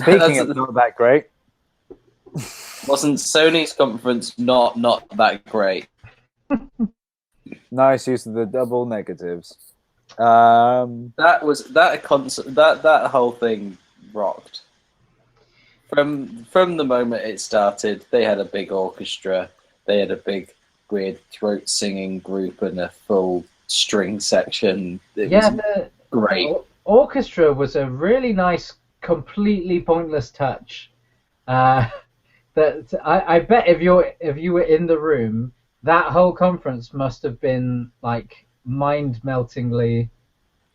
Speaking of not that great, wasn't Sony's conference not that great? nice use of the double negatives. That whole thing rocked. From the moment it started, they had a big orchestra, they had a big weird throat singing group and a full string section. It was great. The orchestra was a really nice, completely pointless touch. That I bet if you were in the room, that whole conference must have been like mind-meltingly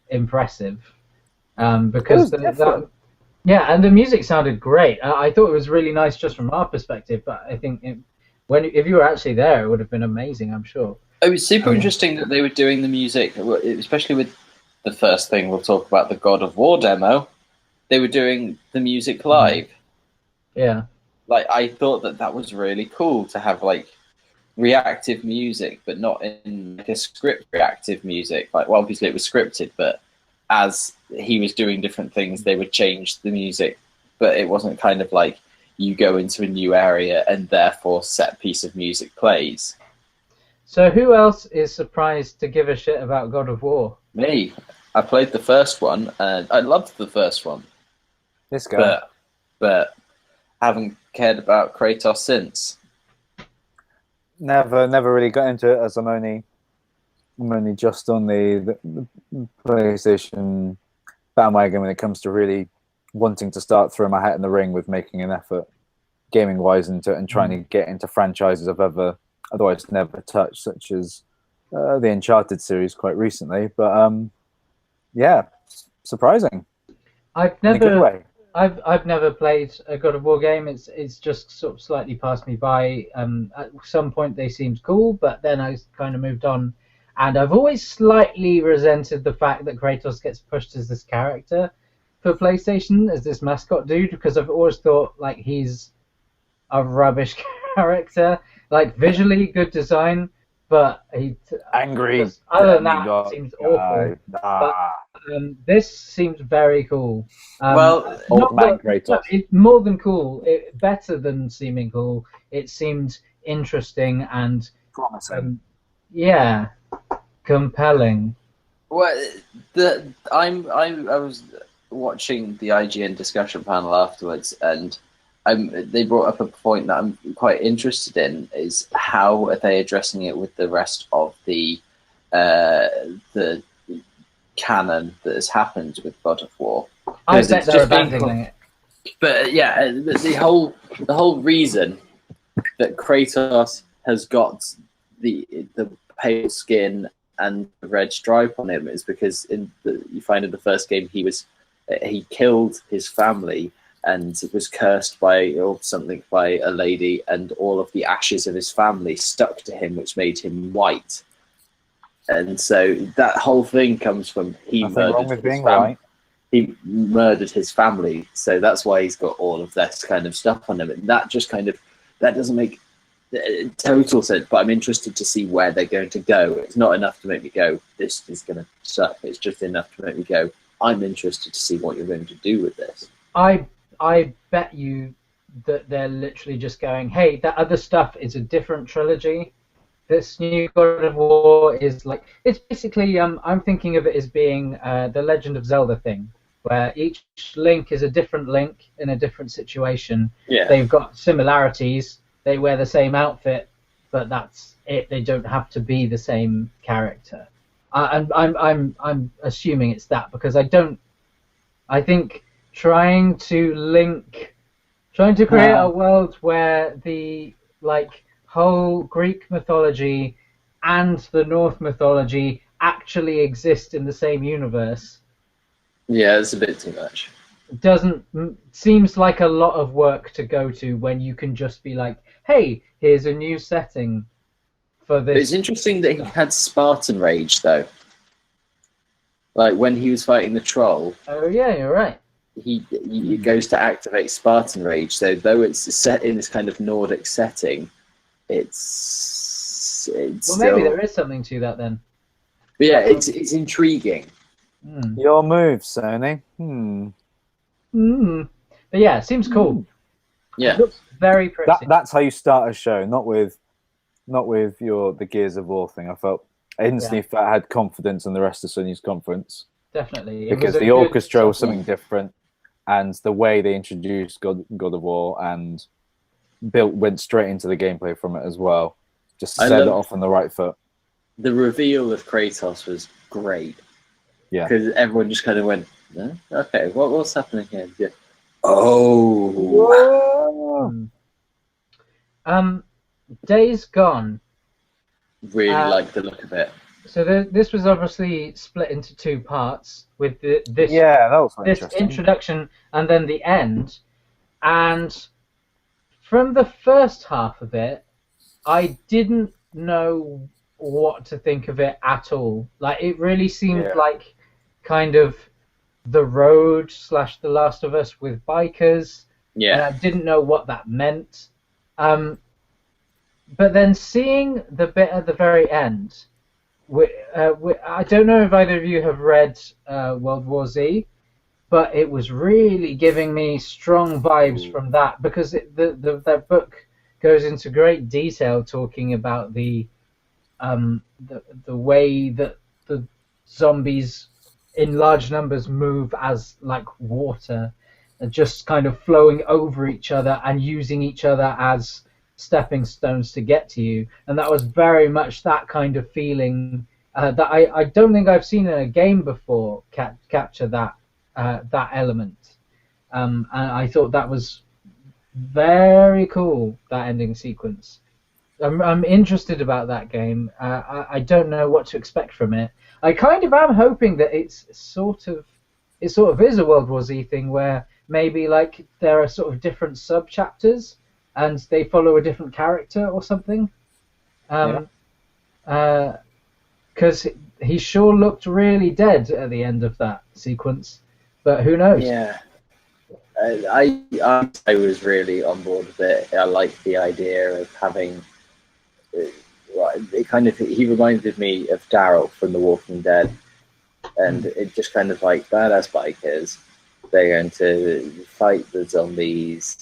impressive. Because and the music sounded great. I thought it was really nice just from our perspective, but I think if you were actually there, it would have been amazing, I'm sure. It was super interesting that they were doing the music, especially with the first thing we'll talk about, the God of War demo. They were doing the music live. Yeah. Like, I thought that was really cool to have like reactive music, but not in like a script reactive music. Like, well, obviously it was scripted, but as he was doing different things, they would change the music, but it wasn't kind of like you go into a new area and therefore set piece of music plays. So who else is surprised to give a shit about God of War? Me. I played the first one and I loved the first one. This guy. But haven't cared about Kratos since. Never really got into it, as I'm only just on the PlayStation bandwagon when it comes to really wanting to start throwing my hat in the ring with making an effort gaming wise into it and trying to get into franchises I've otherwise never touched, such as the Uncharted series quite recently. But yeah, surprising. I've never played a God of War game. It's just sort of slightly passed me by. At some point they seemed cool, but then I kind of moved on. And I've always slightly resented the fact that Kratos gets pushed as this character for PlayStation, as this mascot dude, because I've always thought like he's a rubbish character. Like visually good design, but angry. Other than that, it seems awful. But this seems very cool. It's more than cool. Better than seeming cool. It seemed interesting and promising. Compelling. Well, I was watching the IGN discussion panel afterwards, and they brought up a point that I'm quite interested in: is how are they addressing it with the rest of the canon that has happened with God of War? I bet they're abandoning it. But yeah, the whole reason that Kratos has got the pale skin and the red stripe on him is because you find in the first game he killed his family and was cursed by a lady, and all of the ashes of his family stuck to him, which made him white. And so that whole thing comes from he murdered his family, so that's why he's got all of this kind of stuff on him. And that doesn't make total sense, but I'm interested to see where they're going to go. It's not enough to make me go, this is going to suck. It's just enough to make me go, I'm interested to see what you're going to do with this. I bet you that they're literally just going, hey, that other stuff is a different trilogy. This new God of War is like, it's basically, I'm thinking of it as being the Legend of Zelda thing, where each Link is a different Link in a different situation. Yeah. They've got similarities. They wear the same outfit, but that's it. They don't have to be the same character. I'm assuming it's that, because I think trying to create a world where the whole Greek mythology and the Norse mythology actually exist in the same universe. Yeah, it's a bit too much. Seems like a lot of work to go to when you can just be like, hey, here's a new setting for this. It's interesting that he had Spartan rage though. Like when he was fighting the troll. Oh yeah, you're right. He goes to activate Spartan rage. So though it's set in this kind of Nordic setting, it's well, still... maybe there is something to that then. But yeah, it's intriguing. Your move, Sony. But yeah, it seems cool. Yeah. It looks very pretty. That's how you start a show, not with the Gears of War thing. I instantly felt I had confidence in the rest of Sony's conference. Definitely. Because the orchestra was something different, and the way they introduced God of War and went straight into the gameplay from it as well. Just set it off on the right foot. The reveal of Kratos was great. Yeah. Because everyone just kind of went, okay, what's happening here? Yeah. Oh. Days Gone. Really like the look of it. So this was obviously split into two parts with this that was this introduction and then the end. And from the first half of it, I didn't know what to think of it at all. Like, it really seemed like kind of The Road / The Last of Us with bikers. Yeah. And I didn't know what that meant. But then seeing the bit at the very end, I don't know if either of you have read World War Z, but it was really giving me strong vibes from that, because that book goes into great detail talking about the way that the zombies in large numbers move as like water, just kind of flowing over each other and using each other as stepping stones to get to you. And that was very much that kind of feeling that I don't think I've seen in a game before capture that element. And I thought that was very cool, that ending sequence. I'm interested about that game. I don't know what to expect from it. I kind of am hoping that it sort of is a World War Z thing, where maybe like there are sort of different sub chapters and they follow a different character or something. Because he sure looked really dead at the end of that sequence, but who knows? Yeah. I was really on board with it. I like the idea of having. He reminded me of Daryl from The Walking Dead, and it just kind of like badass bikers. They're going to fight the zombies.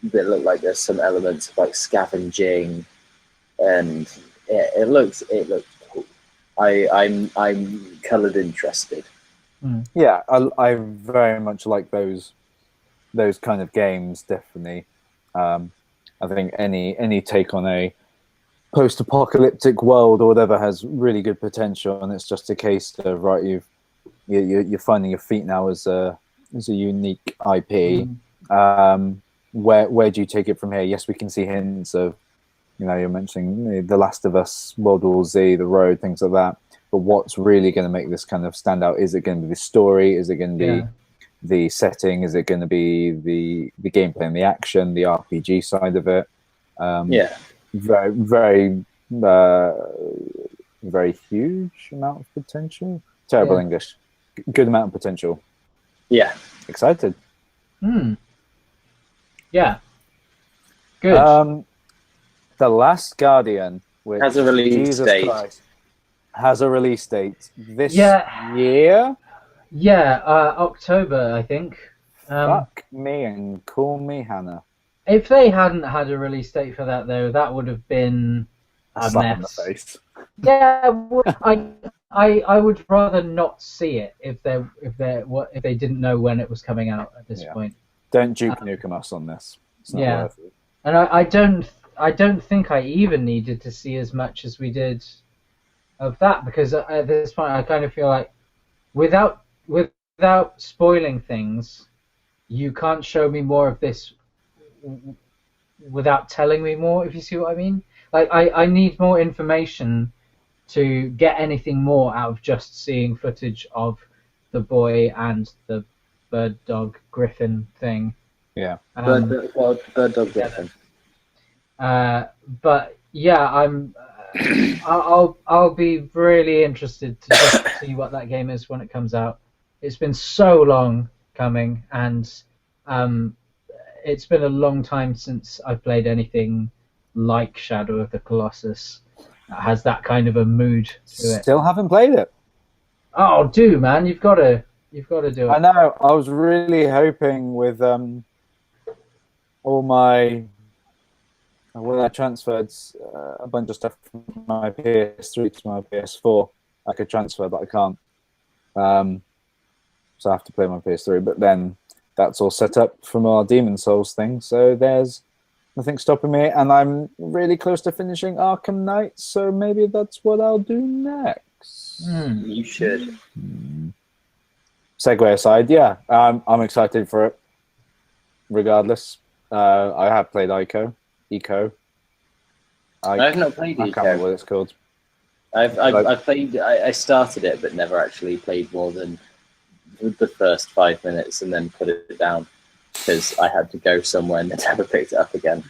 They look like there's some elements of like scavenging, and it looks cool. I'm coloured interested. Yeah, I very much like those kind of games. Definitely, I think any take on a post-apocalyptic world or whatever has really good potential, and it's just a case of you're finding your feet now as a unique IP. Where do you take it from here? Yes, we can see hints of, you're mentioning The Last of Us, World War Z, The Road, things like that. But what's really going to make this kind of stand out? Is it going to be the story? Is it going to be the setting? Is it going to be the gameplay and the action, the RPG side of it? Very, very, very huge amount of potential. Terrible English. Good amount of potential. Yeah. Excited. Yeah. Good. The Last Guardian, which has a release date. Has a release date this year. Yeah, October, I think. Fuck me and call me Hannah. If they hadn't had a release date for that, though, that would have been a slap mess. in the face. Yeah, well, I would rather not see it if they didn't know when it was coming out at this point. Don't Duke Nukem us on this. It's not worth it. And I don't think I even needed to see as much as we did of that, because at this point I kind of feel like without spoiling things, you can't show me more of this without telling me more, if you see what I mean. Like, I need more information to get anything more out of just seeing footage of the boy and the bird dog griffin thing. Yeah. Bird dog griffin. But yeah, I'll be really interested to just see what that game is when it comes out. It's been so long coming, and it's been a long time since I played anything like Shadow of the Colossus. That has that kind of a mood to it. Still haven't played it. Oh, man, you've got to do it. I know. I was really hoping with all my when I transferred a bunch of stuff from my PS3 to my PS4, I could transfer, but I can't. So I have to play my PS3. But then that's all set up from our Demon Souls thing, so there's nothing stopping me. And I'm really close to finishing Arkham Knight, so maybe that's what I'll do next. You should. Segue aside, yeah, I'm excited for it. Regardless, I have played Eco. I've not played I can't remember Eco. what it's called. I played. I started it, but never actually played more than the first 5 minutes, and then put it down because I had to go somewhere and then never picked it up again.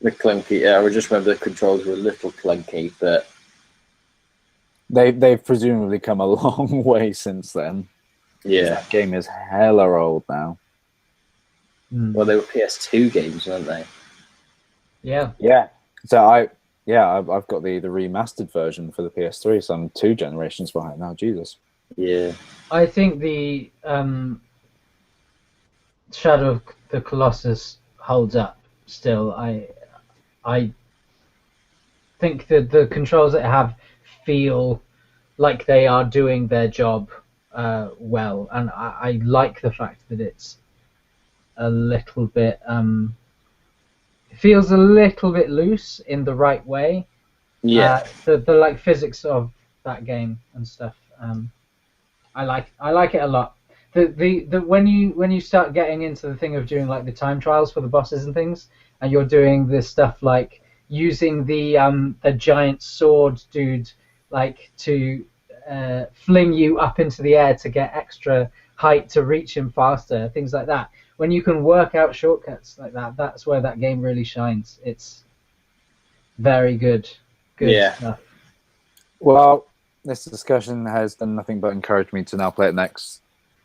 The clunky. I just remember the controls were a little clunky, but They've presumably come a long way since then. yeah. That game is hella old now. Well, they were PS2 games, weren't they? Yeah. Yeah. So I've got the remastered version for the PS3, so I'm 2 generations behind now. Jesus. Yeah. I think the Shadow of the Colossus holds up still. I think that the controls that have feel like they are doing their job well, and I like the fact that it's a little bit it feels a little bit loose in the right way. Yeah. The like physics of that game and stuff. I like it a lot. The when you start getting into the thing of doing like the time trials for the bosses and things, and you're doing this stuff like using the giant sword dude like to fling you up into the air to get extra height to reach him faster, things like that. When you can work out shortcuts like that, that's where that game really shines. It's very good stuff. Well, this discussion has done nothing but encourage me to now play it next,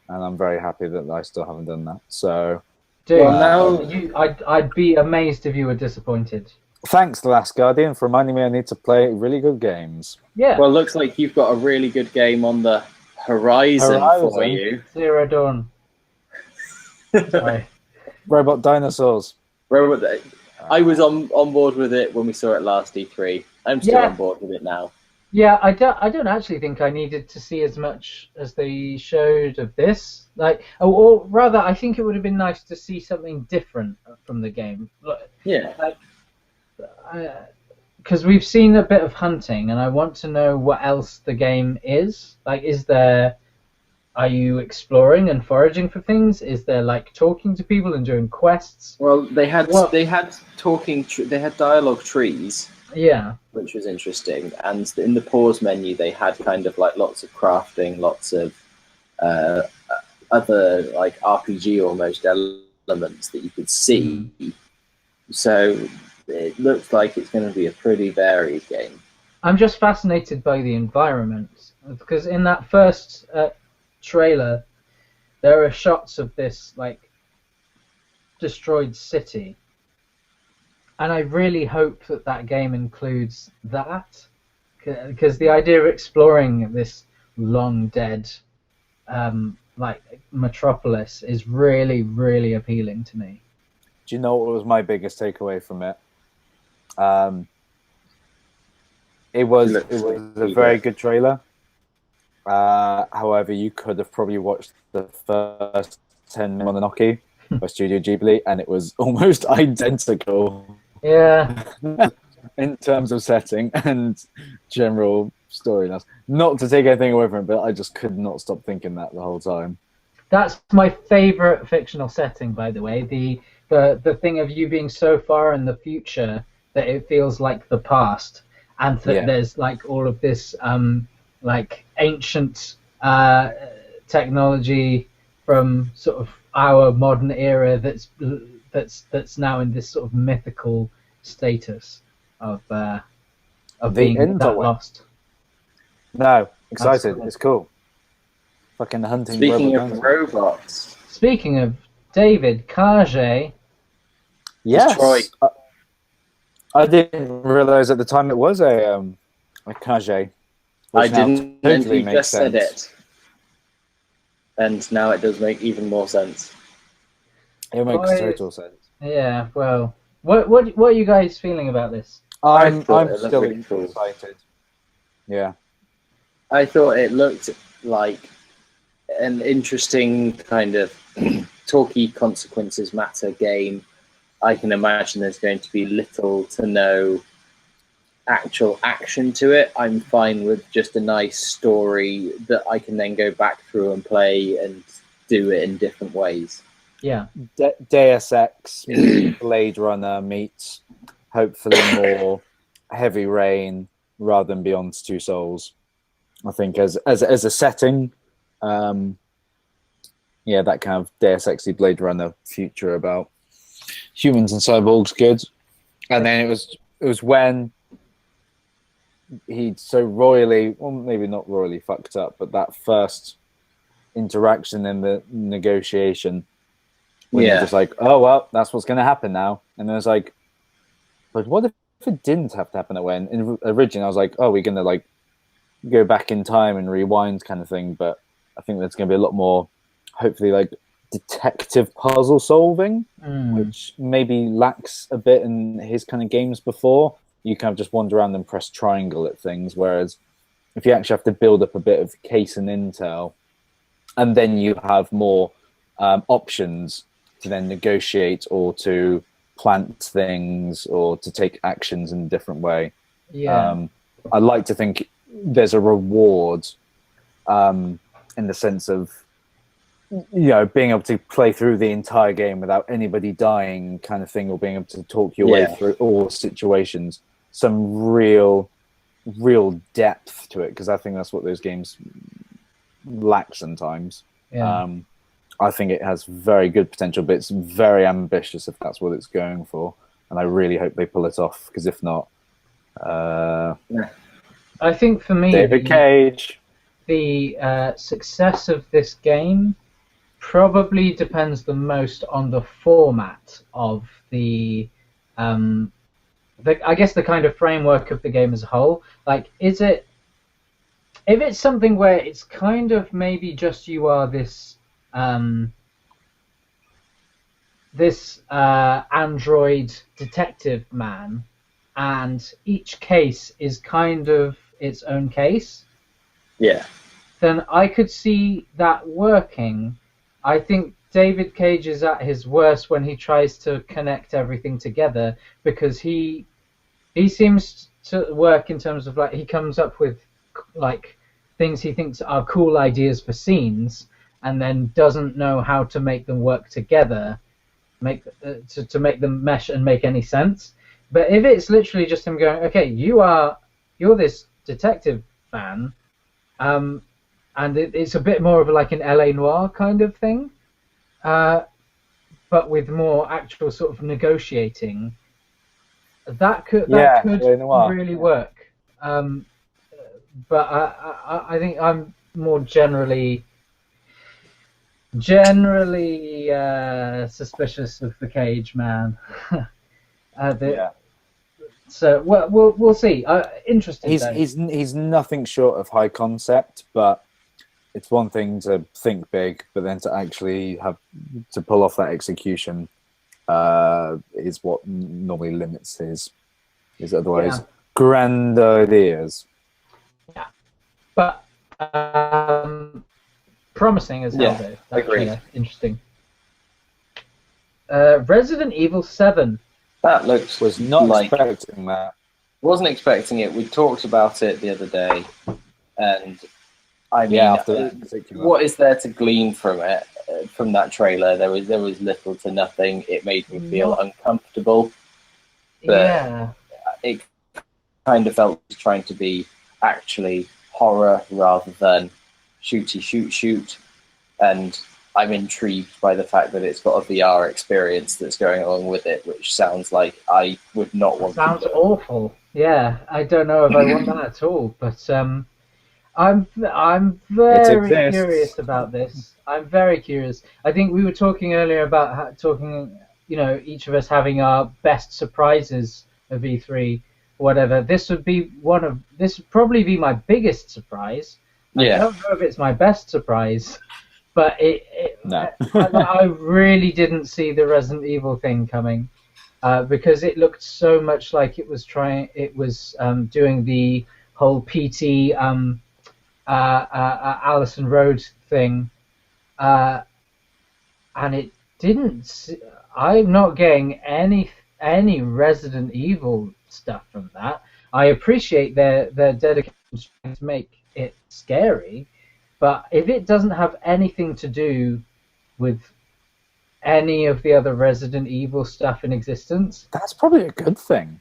and I'm very happy that I still haven't done that. So, Dude, well, now I'd be amazed if you were disappointed. thanks, The Last Guardian, for reminding me I need to play really good games. Yeah. Well, looks like you've got a really good game on the horizon. For you. Zero Dawn. Sorry. Robot dinosaurs. Robot. I was on board with it when we saw it last E3. I'm still Yeah. on board with it now. Yeah, I don't actually think I needed to see as much as they showed of this. Like, or rather, I think it would have been nice to see something different from the game. Yeah. Because we've seen a bit of hunting, and I want to know what else the game is. Like, are you exploring and foraging for things? Is there like talking to people and doing quests? Well, they had dialogue trees. Yeah. Which was interesting, and in the pause menu they had kind of like lots of crafting, lots of other like RPG almost elements that you could see. So it looks like it's going to be a pretty varied game. I'm just fascinated by the environment, because in that first trailer there are shots of this like destroyed city. And I really hope that game includes that, because the idea of exploring this long dead, like metropolis is really, really appealing to me. Do you know what was my biggest takeaway from it? It was a very good trailer. However, you could have probably watched the first 10 minutes on the Noki by Studio Ghibli, and it was almost identical. Yeah. In terms of setting and general story. Not to take anything away from it, but I just could not stop thinking that the whole time. That's my favorite fictional setting, by the way. The thing of you being so far in the future that it feels like the past, and that there's like all of this like ancient technology from sort of our modern era that's now in this sort of mythical status of being that lost. No, excited. Absolutely. It's cool. Fucking hunting. Speaking of robots. Speaking of David Cage. Yes. Detroit. I didn't realize at the time it was a Cage. I didn't. Totally And you makes just said sense. it. And now it does make even more sense. It makes Why- total sense. Yeah. Well, what are you guys feeling about this? I'm thought it looked still really cool. excited. Yeah. I thought it looked like an interesting kind of talky consequences matter game. I can imagine there's going to be little to no actual action to it. I'm fine with just a nice story that I can then go back through and play and do it in different ways. Yeah. Deus Ex, Blade Runner meets hopefully more Heavy Rain rather than Beyond Two Souls. I think as a setting, that kind of Deus Ex Blade Runner future about humans and cyborgs, good. And then it was when he'd so royally, well, maybe not royally fucked up, but that first interaction in the negotiation, when you're just like, oh well, that's what's going to happen now, and then it's like, but what if it didn't have to happen that way? And originally, I was like, oh, we're going to like go back in time and rewind, kind of thing. But I think there's going to be a lot more, hopefully, like detective puzzle solving, which maybe lacks a bit in his kind of games before. You kind of just wander around and press triangle at things, whereas if you actually have to build up a bit of case and intel, and then you have more options to then negotiate or to plant things or to take actions in a different way. Yeah. I like to think there's a reward in the sense of, being able to play through the entire game without anybody dying, kind of thing, or being able to talk your way through all situations. Some real depth to it, because I think that's what those games lack sometimes. Yeah. I think it has very good potential, but it's very ambitious if that's what it's going for, and I really hope they pull it off, because if not, I think for me, David Cage. The success of this game probably depends the most on the format of I guess the kind of framework of the game as a whole. Like, if it's something where it's kind of maybe just you are this android detective man, and each case is kind of its own case, then I could see that working. I think David Cage is at his worst when he tries to connect everything together, because he seems to work in terms of, like, he comes up with like things he thinks are cool ideas for scenes, and then doesn't know how to make them work together, to make them mesh and make any sense. But if it's literally just him going, okay, you're this detective fan, and it's a bit more of like an LA Noire kind of thing, but with more actual sort of negotiating, that could really work. But I think I'm more generally suspicious of the Cage man. So we'll see. Interesting. He's nothing short of high concept, but it's one thing to think big, but then to actually have to pull off that execution is what normally limits his otherwise grand ideas. Yeah, but promising as hell, though. Agreed. Interesting. Resident Evil 7. That looks was not expecting that. Wasn't expecting it. We talked about it the other day, and I mean, what is there to glean from it? From that trailer, there was little to nothing. It made me feel uncomfortable. But it kind of felt trying to be actually horror rather than shoot. And I'm intrigued by the fact that it's got a VR experience that's going along with it, which sounds like I would not want. Sounds awful. Yeah, I don't know if I want that at all, but I'm very curious about this. I'm very curious. I think we were talking earlier about each of us having our best surprises of E3, whatever. This would probably be my biggest surprise. I don't know if it's my best surprise, But No. I really didn't see the Resident Evil thing coming, because it looked so much like it was doing the whole PT Allison Road thing, and it didn't. I'm not getting any Resident Evil stuff from that. I appreciate their dedication to make it scary, but if it doesn't have anything to do with any of the other Resident Evil stuff in existence, That's probably a good thing.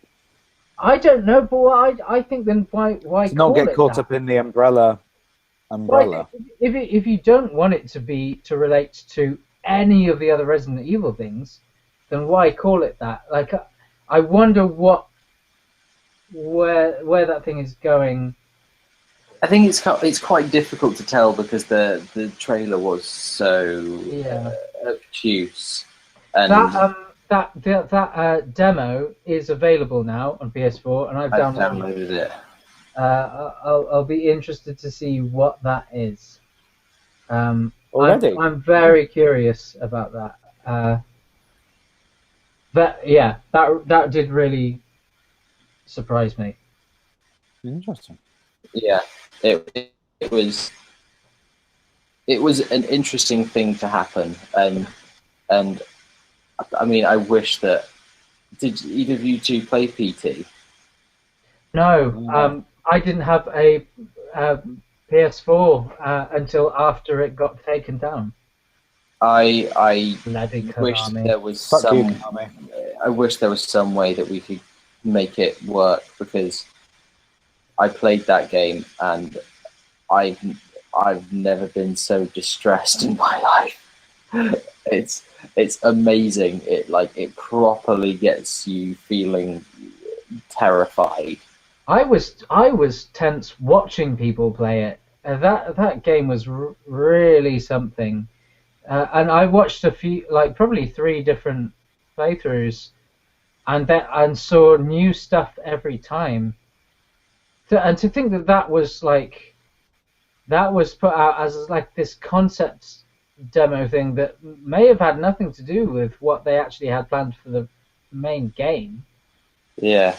I don't know. But I think then why To not get caught up in the umbrella. If you don't want it to relate to any of the other Resident Evil things, then why call it that? Like, I wonder where that thing is going. I think it's quite difficult to tell because the trailer was so obtuse. And that demo is available now on PS4, and I've downloaded it. I'll be interested to see what that is. Already? I'm very curious about that. That did really surprise me. Interesting. Yeah, it was an interesting thing to happen, and I mean, I wish that. Did either of you two play PT? No, I didn't have a PS4 until after it got taken down. I wish Konami. there was Fuck some. you, Konami. I wish there was some way that we could make it work, because I played that game and I've never been so distressed in my life. It's amazing. It properly gets you feeling terrified. I was tense watching people play it. That game was really something. And I watched a few, like probably 3 different playthroughs, and saw new stuff every time. And to think that was put out as like this concept demo thing that may have had nothing to do with what they actually had planned for the main game. Yeah.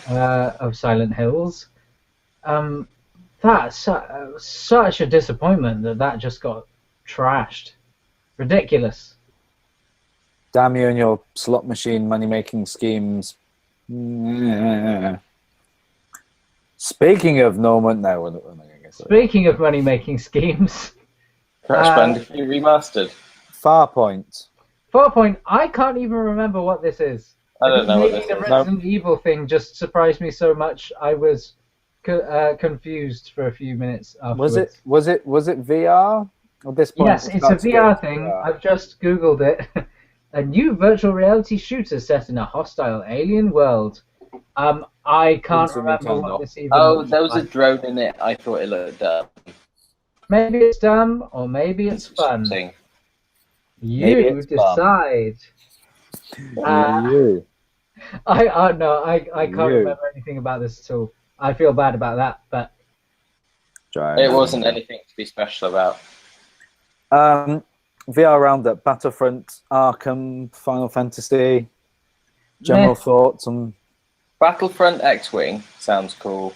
Of Silent Hills. That's such a disappointment that just got trashed. Ridiculous. Damn you and your slot machine money-making schemes. Speaking of Norman, no, we're not going to get started. Speaking of money-making schemes, Crash Bandicoot Remastered. Farpoint. Farpoint, I can't even remember what this is. I don't know what Maybe this the is. Resident Evil thing just surprised me so much I was confused for a few minutes afterwards. Was it VR? At this point, Yes, it's a VR thing. I've just Googled it. A new virtual reality shooter set in a hostile alien world. I can't remember what this even looks there was like. a drone in it. I thought it looked dumb. Maybe it's dumb, or maybe it's fun. Interesting. Maybe You it's fun. decide. You. I can't You. remember anything about this at all. I feel bad about that, but It wasn't anything to be special about. VR roundup: Battlefront, Arkham, Final Fantasy. General thoughts on Battlefront X-Wing sounds cool.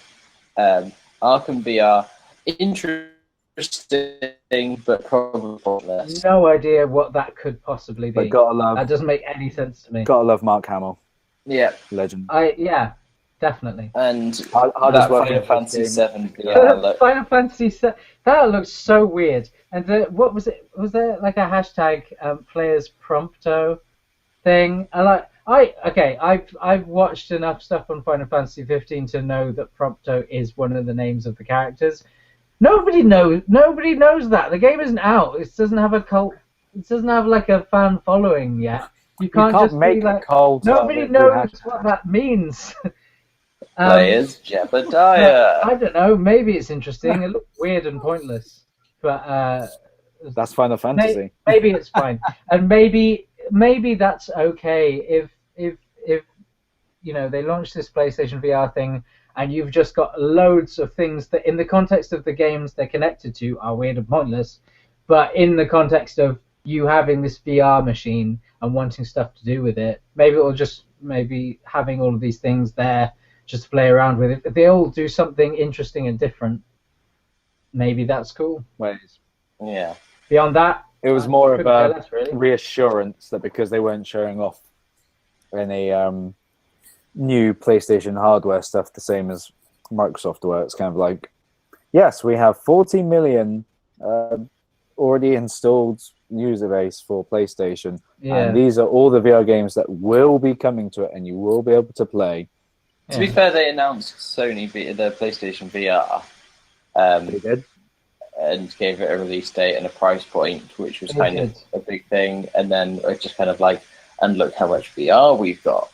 Arkham VR, interesting, but probably pointless. no idea what that could possibly but be. gotta love That doesn't make any sense to me. Mark Hamill, Yeah, legend. Yeah, definitely. and How that does work Final in Fantasy this game? VII VR look. Final Fantasy VII, that looks so weird. And what was it? Was there like a hashtag players prompto thing? And I've watched enough stuff on Final Fantasy 15 to know that prompto is one of the names of the characters. Nobody knows that. The game isn't out. It doesn't have a cult. It doesn't have like a fan following yet. You can't just make be like, a cult. nobody knows what that means. Players Jebediah. I don't know. Maybe it's interesting. It looks weird and pointless, but That's Final Fantasy. maybe it's fine, and maybe that's okay if they launch this PlayStation VR thing, and you've just got loads of things that, in the context of the games they're connected to, are weird and pointless. But in the context of you having this VR machine and wanting stuff to do with it, maybe it'll just maybe having all of these things there just to play around with. If they all do something interesting and different, maybe that's cool. Ways. Yeah. Beyond that, It was more of couldn't care a less, really. reassurance that because they weren't showing off any new PlayStation hardware stuff, the same as Microsoft were, it's kind of like, yes, we have 40 million already installed user base for PlayStation, and these are all the VR games that will be coming to it, and you will be able to play. To be fair, they announced Sony the PlayStation VR. They did. And gave it a release date and a price point, which was kind of a big thing. And then it's just kind of like, and look how much VR we've got.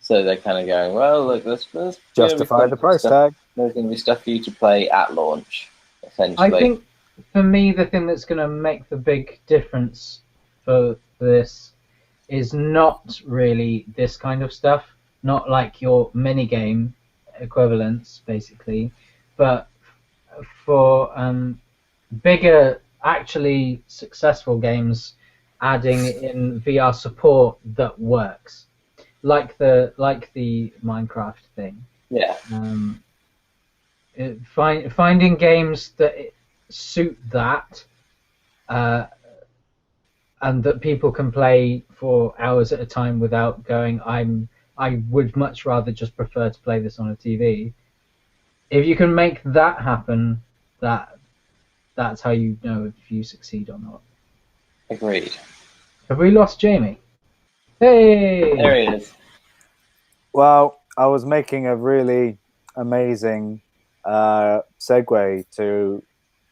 So they're kind of going, well, look, let's justify the price tag. There's going to be stuff for you to play at launch, essentially. I think for me, the thing that's going to make the big difference for this is not really this kind of stuff, not like your minigame equivalents, basically, but for bigger, actually successful games adding in VR support that works, like the Minecraft thing. Yeah. Finding games that suit that, and that people can play for hours at a time without going, I would much rather just prefer to play this on a TV. If you can make that happen, that's how you know if you succeed or not. Agreed. Have we lost Jamie? Hey! There he is. Well, I was making a really amazing segue to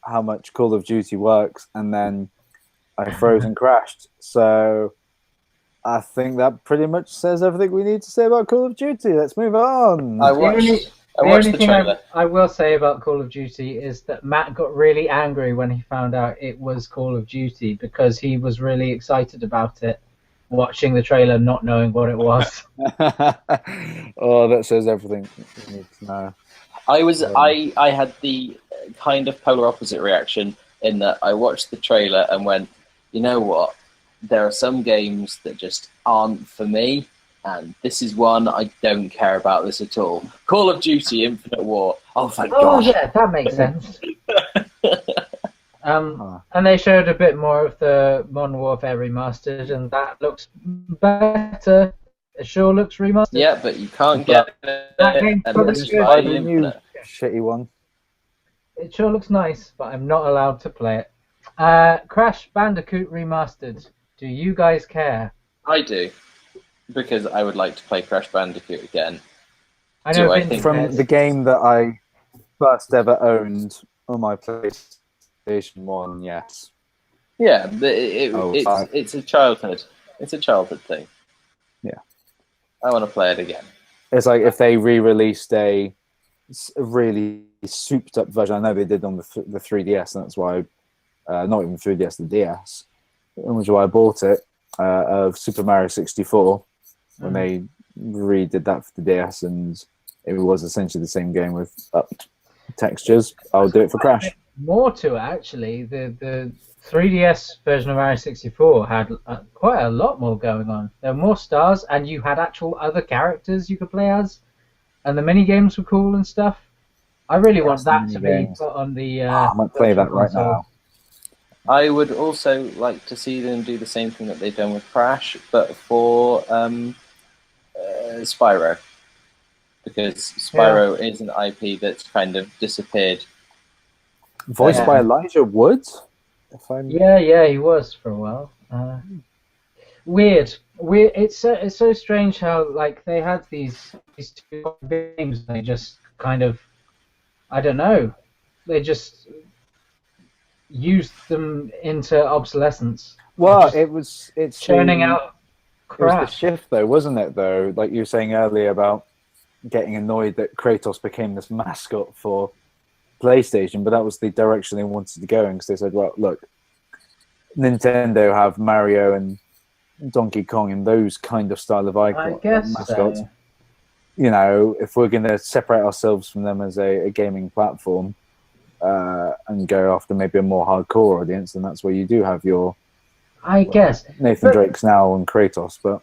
how much Call of Duty works, and then I froze and crashed. So I think that pretty much says everything we need to say about Call of Duty. Let's move on. I watched the trailer. I will say about Call of Duty is that Matt got really angry when he found out it was Call of Duty because he was really excited about it, watching the trailer, not knowing what it was. Oh, that says everything you need to know. I had the kind of polar opposite reaction in that I watched the trailer and went, you know what? There are some games that just aren't for me. And this is one I don't care about this at all. Call of Duty Infinite War. Oh, thank God. Oh, yeah, that makes sense. And they showed a bit more of the Modern Warfare remastered, and that looks better. It sure looks remastered. Yeah, but you can't get that game unless you buy the new Infinite. shitty one. It sure looks nice, but I'm not allowed to play it. Crash Bandicoot Remastered. Do you guys care? I do. Because I would like to play Crash Bandicoot again. I know I think from the game that I first ever owned on my PlayStation 1, yes. Yeah, it's a childhood. It's a childhood thing. Yeah. I want to play it again. It's like if they re-released a really souped-up version. I know they did on the 3DS, and that's why, not even 3DS, the DS, which is why I bought it, of Super Mario 64. When they redid that for the DS, and it was essentially the same game with upped textures. I'll do it for Crash. More to it, actually. The 3DS version of Mario 64 had quite a lot more going on. There were more stars, and you had actual other characters you could play as, and the mini games were cool and stuff. I really want that to be put on the. I might play that right now. I would also like to see them do the same thing that they've done with Crash, but for Spyro. Because Spyro is an IP that's kind of disappeared. Voiced by Elijah Wood? Yeah, he was for a while. Weird. It's so strange how like they had these two games. They just kind of, I don't know. They just used them into obsolescence. Well, it's churning out crap. It was the shift, though, wasn't it? Though, like you were saying earlier about getting annoyed that Kratos became this mascot for PlayStation, but that was the direction they wanted to go in, because they said, well, look, Nintendo have Mario and Donkey Kong and those kind of style of mascots. So. You know, if we're going to separate ourselves from them as a gaming platform, and go after maybe a more hardcore audience, then that's where you do have your I guess. Nathan Drake's now and Kratos. But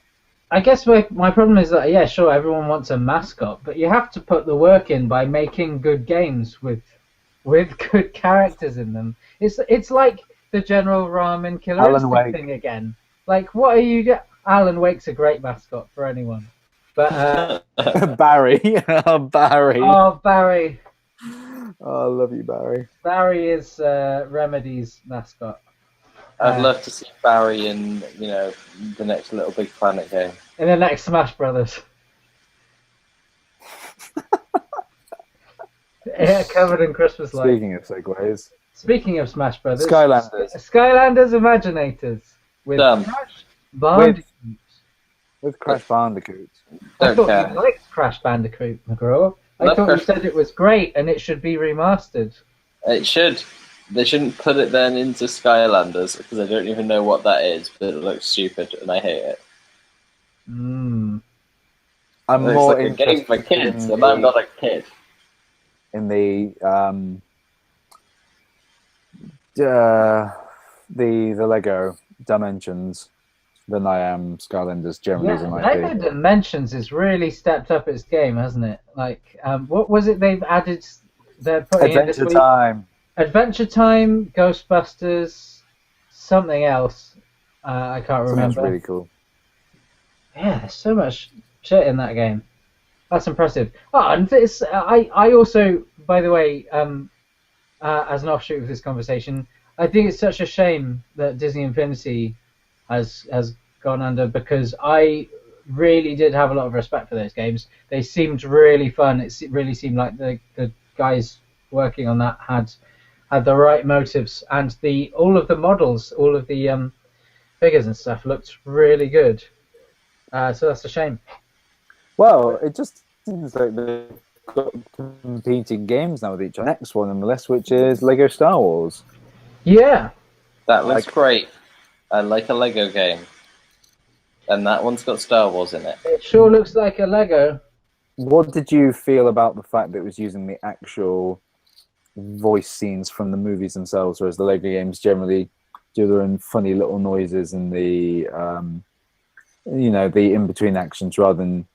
I guess my problem is that, yeah, sure, everyone wants a mascot, but you have to put the work in by making good games with good characters in them. It's like the General Ramen Killer Alan Instinct Wake. thing again. Like, what are you... Alan Wake's a great mascot for anyone. But, Barry, oh, Barry. oh, Barry. Oh, I love you, Barry. Barry is Remedy's mascot. I'd love to see Barry in, the next Little Big Planet game. In the next Smash Brothers. Yeah, covered in Christmas lights. Speaking of segues, Speaking of Smash Brothers, Skylanders. Skylanders Imaginators with Done. Crash Bandicoot. With Crash Bandicoot. I Don't thought care. you liked Crash Bandicoot, McGraw. I Love thought you Crash- said it was great and it should be remastered. It should. They shouldn't put it then into Skylanders because I don't even know what that is, but it looks stupid and I hate it. Mm. I'm It's more like a game for interested kids, in and I'm not a kid. the Lego Dimensions than I am Skylanders generally as an Lego IP. Dimensions has really stepped up its game, hasn't it? Like, what was it they've added? They're putting in this Adventure week? Time. Adventure Time, Ghostbusters, something else. I can't Sounds remember. really cool. Yeah, there's so much shit in that game. That's impressive. Oh, and this, I also, by the way, as an offshoot of this conversation, I think it's such a shame that Disney Infinity has gone under, because I really did have a lot of respect for those games. They seemed really fun. It really seemed like the guys working on that had the right motives, and all of the models, all of the figures and stuff looked really good. So that's a shame. Well, it just seems like they've got competing games now with each other. Next one on the list, which is Lego Star Wars. Yeah. That looks great. I like a Lego game. And that one's got Star Wars in it. It sure looks like a Lego. What did you feel about the fact that it was using the actual voice scenes from the movies themselves, whereas the Lego games generally do their own funny little noises and the the in-between actions, rather than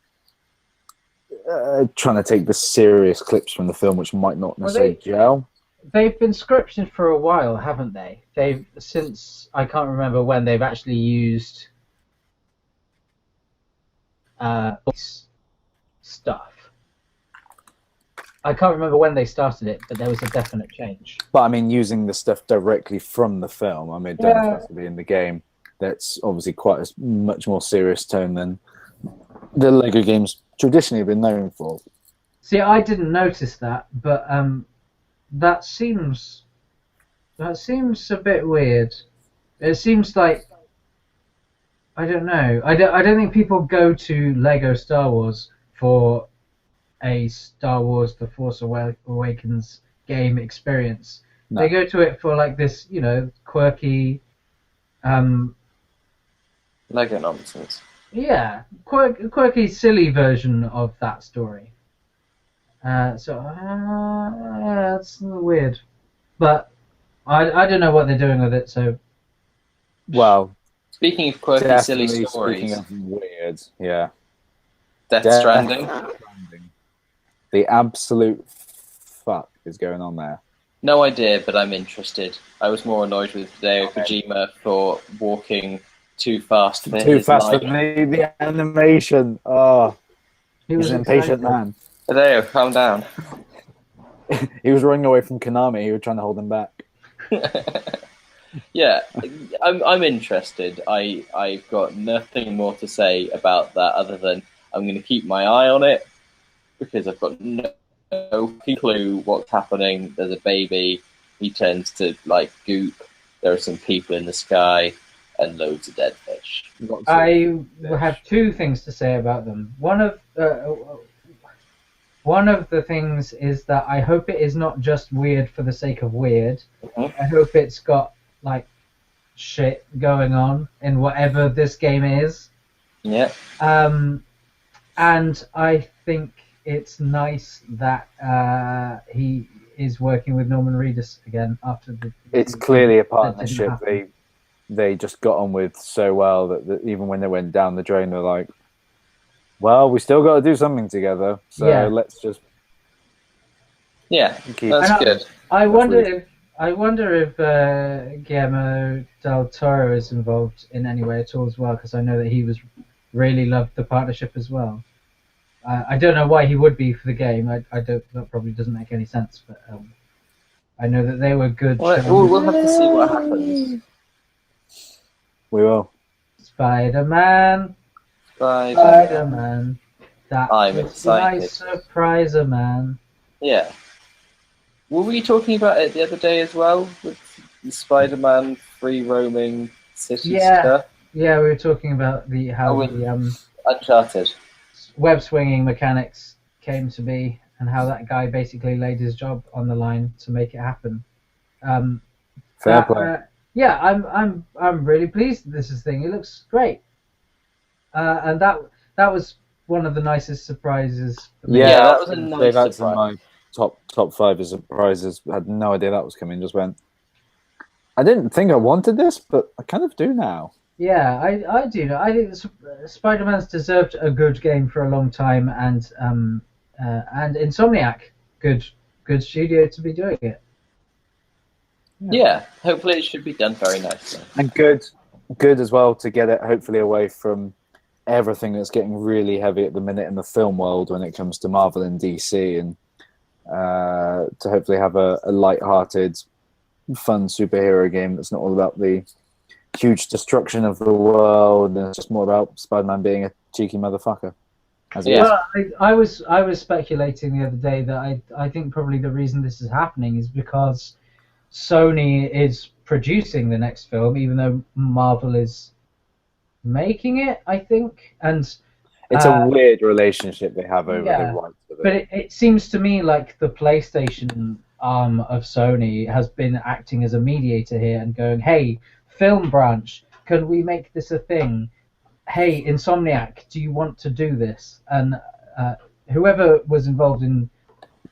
trying to take the serious clips from the film, which might not necessarily gel. They've been scripted for a while, haven't they? Since I can't remember when they've actually used voice stuff. I can't remember when they started it, but there was a definite change. But I mean, using the stuff directly from the film, I mean, it doesn't have to be in the game. That's obviously quite a much more serious tone than the Lego games traditionally have been known for. See, I didn't notice that, but that seems a bit weird. It seems like, I don't know. I don't think people go to Lego Star Wars for a Star Wars The Force Awakens game experience. No. They go to it for like this, quirky, Lego nonsense. yeah, quirky, silly version of that story. That's weird, but I don't know what they're doing with it. So, Well, Speaking of quirky, silly definitely stories, speaking of weird, yeah. Death Stranding. The absolute fuck is going on there. No idea, but I'm interested. I was more annoyed with Hideo Kojima for walking too fast for Too his fast for life. the animation. Oh, he he's was an impatient excited. man. Hideo, calm down. He was running away from Konami. He was trying to hold him back. Yeah, I'm interested. I've got nothing more to say about that other than I'm going to keep my eye on it because I've got no clue what's happening. There's a baby. He turns to like goop. There are some people in the sky and loads of dead fish. I have two things to say about them. One of the things is that I hope it is not just weird for the sake of weird. Mhm. I hope it's got like shit going on in whatever this game is. Yeah. And I think it's nice that is working with Norman Reedus again after the. It's clearly a that didn't partnership happen. they just got on with so well that even when they went down the drain, they're like, well, we still got to do something together, so Yeah. let's just Yeah, keep. that's And good. I That's wonder really- if Guillermo del Toro is involved in any way at all as well, because I know that he really loved the partnership as well. I don't know why he would be for the game. I don't. That probably doesn't make any sense, but I know that they were good. Well, we'll have to see what happens. We will. Spider-Man. Bye. Spider-Man. That I'm was excited. my surpriser, man. Yeah. Were we talking about it the other day as well with the Spider-Man free roaming city Yeah. stuff? Yeah, we were talking about how Oh, the Uncharted. web swinging mechanics came to be, and how that guy basically laid his job on the line to make it happen. Fair play. Yeah, I'm really pleased with this thing. It looks great, and that was one of the nicest surprises. For me. Yeah, that was a nice That's in surprise. my top 5 of surprises. I had no idea that was coming. Just went. I didn't think I wanted this, but I kind of do now. Yeah, I do know. I think Spider-Man's deserved a good game for a long time, and Insomniac, good studio to be doing it. Yeah, hopefully it should be done very nicely. And good as well to get it hopefully away from everything that's getting really heavy at the minute in the film world when it comes to Marvel and DC, and to hopefully have a light-hearted, fun superhero game that's not all about the huge destruction of the world, and it's just more about Spider-Man being a cheeky motherfucker. Yeah. Well, I was speculating the other day that I think probably the reason this is happening is because Sony is producing the next film, even though Marvel is making it, I think. And it's a weird relationship they have over the rights of it. But it seems to me like the PlayStation arm of Sony has been acting as a mediator here and going, hey, film branch, can we make this a thing? Hey, Insomniac, do you want to do this? And whoever was involved in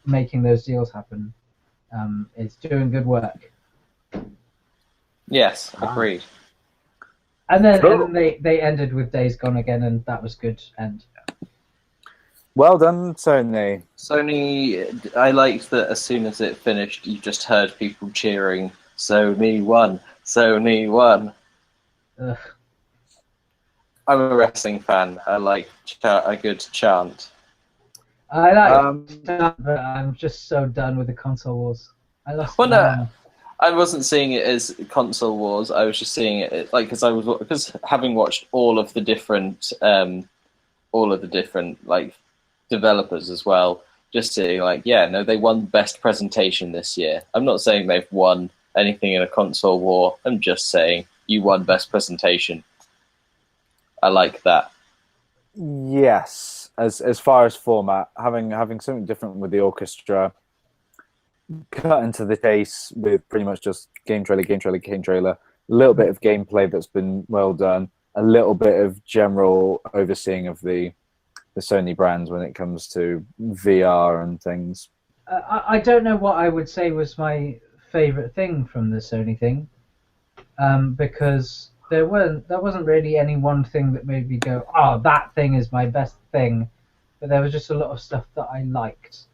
making those deals happen is doing good work. Yes, agreed. And then they ended with Days Gone again, and that was good. And well done, Sony. Sony, I liked that as soon as it finished, you just heard people cheering, Sony won, Sony won. ugh. I'm a wrestling fan. I like a good chant. I like that, but I'm just so done with the console wars. I lost. Well, no, I wasn't seeing it as console wars. I was just seeing it like because having watched all of the different like developers as well. Just seeing like, yeah, no, they won best presentation this year. I'm not saying they've won anything in a console war. I'm just saying you won best presentation. I like that. Yes, as far as format, having something different with the orchestra, cut into the chase with pretty much just game trailer, a little bit of gameplay that's been well done, a little bit of general overseeing of the Sony brands when it comes to VR and things. I don't know what I would say was my favorite thing from the Sony thing, because there wasn't really any one thing that made me go, oh, that thing is my best thing. But there was just a lot of stuff that I liked.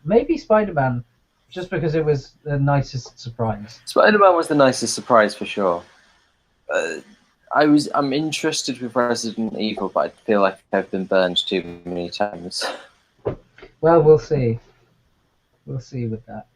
Maybe Spider-Man, just because it was the nicest surprise. Spider-Man was the nicest surprise for sure. I'm interested with Resident Evil, but I feel like I've been burned too many times. Well, we'll see. We'll see with that.